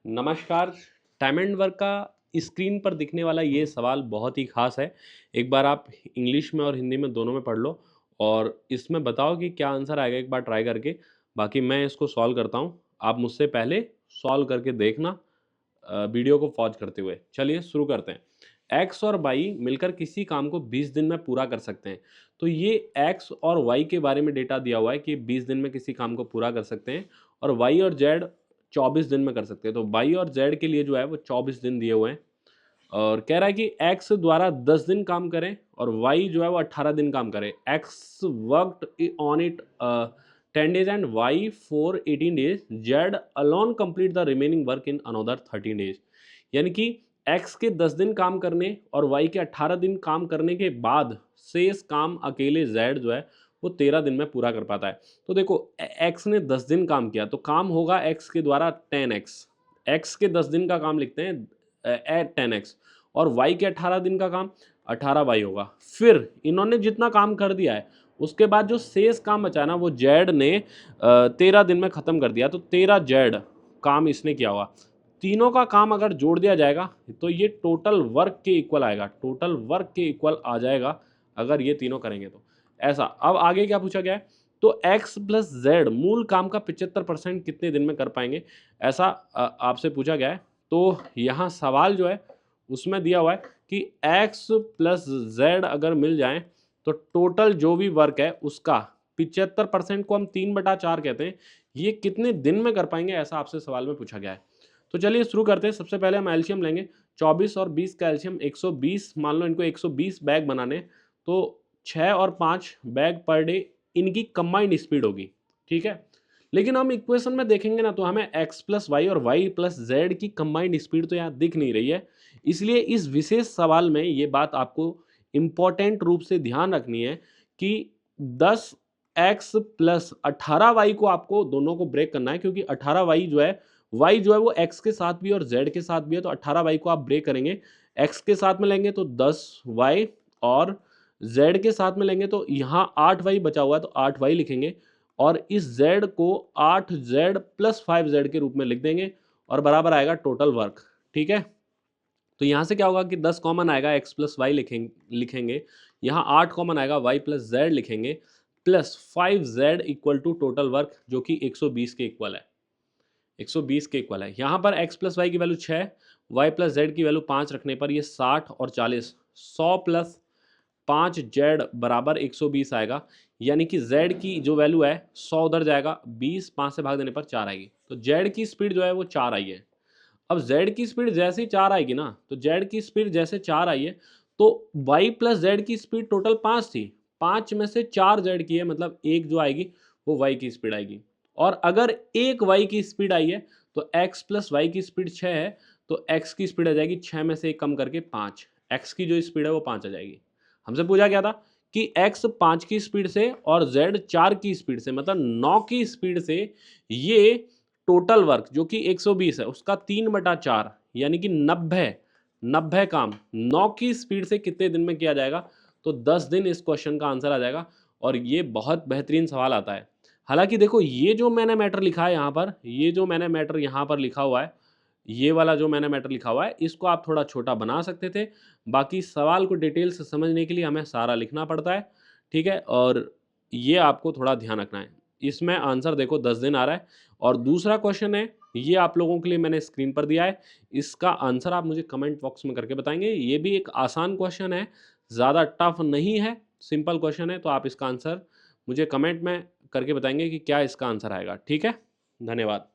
नमस्कार। Time and work का screen पर दिखने वाला ये सवाल बहुत ही खास है। एक बार आप इंग्लिश में और हिंदी में दोनों में पढ़ लो और इसमें बताओ कि क्या आंसर आएगा, एक बार ट्राई करके। बाकी मैं इसको सॉल्व करता हूँ, आप मुझसे पहले सॉल्व करके देखना वीडियो को पॉज करते हुए। चलिए शुरू करते हैं। एक्स और वाई मिलकर किसी काम को 20 दिन में पूरा कर सकते हैं। तो ये एक्स और वाई के बारे में डेटा दिया हुआ है कि 20 दिन में किसी काम को पूरा कर सकते हैं, और वाई और जेड 24 दिन में कर सकते हैं। तो वाई और जेड के लिए जो है वो 24 दिन दिए हुए हैं, और कह रहा है कि एक्स द्वारा 10 दिन काम करें और वाई जो है वो 18 दिन काम करे। X worked on it 10 days and y for 18 days. Z alone complete the remaining work in another 13 days. यानी कि एक्स के 10 दिन काम करने और वाई के 18 दिन काम करने के बाद शेष काम अकेले जेड जो है वो 13 दिन में पूरा कर पाता है। तो देखो, एक्स ने 10 दिन काम किया तो काम होगा एक्स के द्वारा 10x। एक्स के 10 दिन का काम लिखते हैं एट 10x, और y के 18 दिन का काम 18y होगा। फिर इन्होंने जितना काम कर दिया है उसके बाद जो शेष काम बचा ना वो जेड ने 13 दिन में ख़त्म कर दिया। तो 13 जेड काम इसने किया हुआ। तीनों का काम अगर जोड़ दिया जाएगा तो ये टोटल वर्क के इक्वल आएगा, टोटल वर्क के इक्वल आ जाएगा अगर ये तीनों करेंगे तो। ऐसा अब आगे क्या पूछा गया है, तो x प्लस जेड मूल काम का 75% कितने दिन में कर पाएंगे, ऐसा आपसे पूछा गया है। तो यहाँ सवाल जो है उसमें दिया हुआ है कि x प्लस जेड अगर मिल जाए तो टोटल जो भी वर्क है उसका 75% को हम 3/4 कहते हैं, ये कितने दिन में कर पाएंगे, ऐसा आपसे सवाल में पूछा गया है। तो चलिए शुरू करते हैं। सबसे पहले हम एल्शियम लेंगे। 24 और 20 का एल्शियम 120, मान लो इनको 120 बैग बनाने, तो 6 और 5 बैग पर डे इनकी कंबाइंड स्पीड होगी। ठीक है, लेकिन हम इक्वेशन में देखेंगे ना तो हमें x प्लस वाई और y प्लस जेड की कंबाइंड स्पीड तो यहाँ दिख नहीं रही है। इसलिए इस विशेष सवाल में ये बात आपको इंपॉर्टेंट रूप से ध्यान रखनी है कि 10x प्लस 18y को आपको दोनों को ब्रेक करना है, क्योंकि 18y जो है y जो है वो x के साथ भी और z के साथ भी है। तो 18y को आप ब्रेक करेंगे, x के साथ में लेंगे तो 10y, और z के साथ में लेंगे तो यहाँ 8y बचा हुआ है तो 8y लिखेंगे, और इस z को 8z प्लस 5z के रूप में लिख देंगे, और बराबर आएगा टोटल वर्क। ठीक है, तो यहाँ से क्या होगा कि 10 कॉमन आएगा, x प्लस वाई लिखेंगे, यहाँ 8 कॉमन आएगा, y प्लस जेड लिखेंगे, plus 5z equal to total work जो कि 120 के इक्वल है। 120 के इक्वल है। यहाँ पर x प्लस वाई की वैल्यू 6, y प्लस जेड की वैल्यू 5 रखने पर ये 60 और 40, 100 प्लस 5 जेड बराबर 120 आएगा। यानी कि z की जो वैल्यू है 100 उधर जाएगा, 20 5 से भाग देने पर 4 आएगी। तो z की स्पीड जो है वो 4 आई है। अब z की स्पीड जैसे ही 4 आएगी ना, तो z की स्पीड जैसे 4 आई है तो y प्लस जेड की स्पीड टोटल 5 थी, 5 में से 4 जेड की है, मतलब एक जो आएगी वो y की स्पीड आएगी। और अगर एक y की स्पीड आई है तो x प्लस वाई की स्पीड 6 है, तो x की स्पीड आ जाएगी 6 में से एक कम करके 5, x की जो स्पीड है वो 5 आ जाएगी। हमसे पूछा गया था कि x 5 की स्पीड से और z 4 की स्पीड से, मतलब 9 की स्पीड से ये टोटल वर्क जो कि 120 है उसका 3/4 यानी कि 90 काम 9 की स्पीड से कितने दिन में किया जाएगा, तो 10 दिन इस क्वेश्चन का आंसर आ जाएगा। और ये बहुत बेहतरीन सवाल आता है। हालांकि देखो, ये जो मैंने मैटर लिखा है यहाँ पर, ये जो मैंने मैटर यहाँ पर लिखा हुआ है, ये वाला जो मैंने मैटर लिखा हुआ है, इसको आप थोड़ा छोटा बना सकते थे। बाकी सवाल को डिटेल से समझने के लिए हमें सारा लिखना पड़ता है। ठीक है, और ये आपको थोड़ा ध्यान रखना है। इसमें आंसर देखो 10 दिन आ रहा है। और दूसरा क्वेश्चन है, ये आप लोगों के लिए मैंने स्क्रीन पर दिया है, इसका आंसर आप मुझे कमेंट बॉक्स में करके बताएंगे। ये भी एक आसान क्वेश्चन है, ज़्यादा टफ नहीं है, सिंपल क्वेश्चन है। तो आप इसका आंसर मुझे कमेंट में करके बताएंगे कि क्या इसका आंसर आएगा। ठीक है, धन्यवाद।